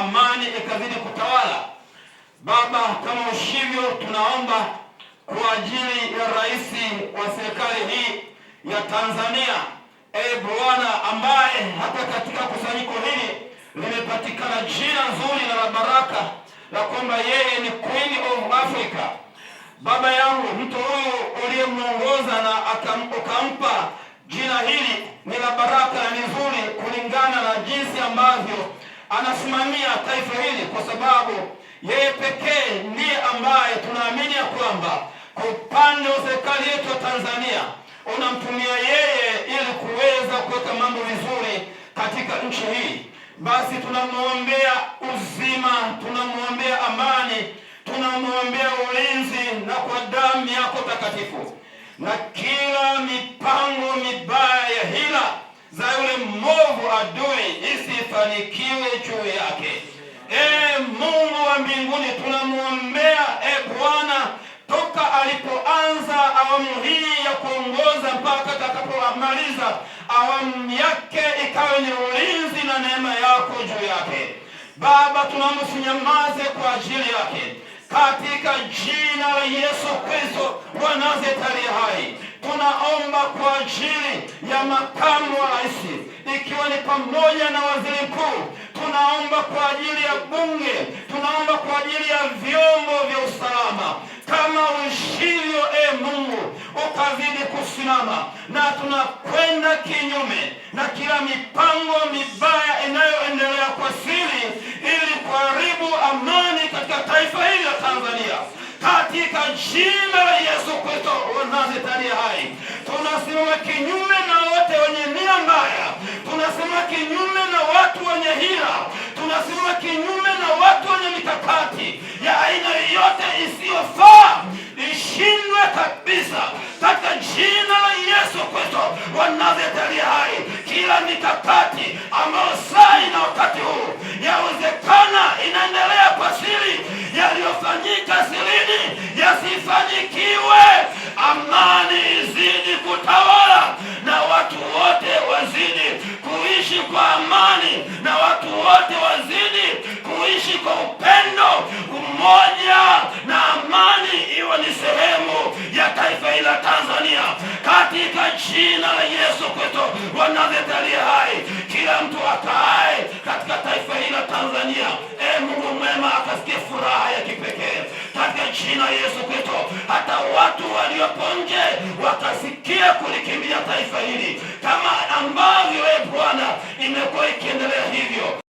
amani ikazidi kutawala. Baba, kama ushivyo, tunaomba kwa ajili ya rais wa serikali hii ya Tanzania, Bwana, ambaye hata katika kusanyiko hili limepatikana jina nzuri na la baraka la kwamba yeye ni Queen of Africa. Baba yangu, mtu huyu uliyemwongoza na ukampa jina hili ni la baraka na ni nzuri kulingana na jinsi ambavyo anasimamia taifa hili, kwa sababu yeye pekee ndiye ambaye tunaamini ya kwamba kwa upande wa serikali yetu ya Tanzania unamtumia yeye ili kuweza kuweka mambo vizuri katika nchi hii. Basi tunamwombea uzima, tunamwombea amani, tunamwombea ulinzi, na kwa damu yako takatifu na kila mipango mibaya ya hila za yule mwovu adui isifanikiwe juu yake. Mungu wa mbinguni, tunamwombea Bwana, toka alipoanza awamu hii ya kuongoza mpaka atakapomaliza awamu yake, ikawe ni ulinzi na neema yako juu yake. Baba, tunaomba usinyamaze kwa ajili yake, katika jina la Yesu Kristo wa Nazareti aliye hai. Tunaomba kwa ajili ya makamu wa rais, ikiwa ni pamoja na waziri mkuu. Tunaomba kwa ajili ya bunge, tunaomba kwa ajili ya vyombo vya usalama, kama ushivyo Mungu ukazidi kusimama, na tunakwenda kinyume na kila mipango mibaya inayoendelea kwa siri ili kuharibu amani katika taifa hili la Tanzania. Katika jina la Yesu Kristo wa Nazareti aliye hai, tunasimama kinyume na wote wenye nia mbaya, tunasimama kinyume na watu wenye hila, tunasimama kinyume na watu wenye mikakati ya aina yoyote isiyofaa, ishindwe kabisa katika jina la Yesu Kristo wa Nazareti aliye hai. Kila mikakati ambayo saa na wakati huu yawezekana inaendelea kwa siri, yaliyofanyika sirini yasifanikiwe. Amani izidi kutawala, na watu wote wazidi kuishi kwa amani, na watu wote wazidi kuishi kwa upendo, umoja na amani iwe ni sehemu ya taifa hili la Tanzania, katika jina la Yesu Kristo wa Nazareti aliye hai. Kila mtu akaaye katika taifa hili la Tanzania, Mungu mwema, akasikie furaha ya kipekee katika jina la Yesu Kristo. Hata watu waliopo nje wakasikia kulikimbia taifa hili, kama ambavyo Bwana imekuwa ikiendelea hivyo.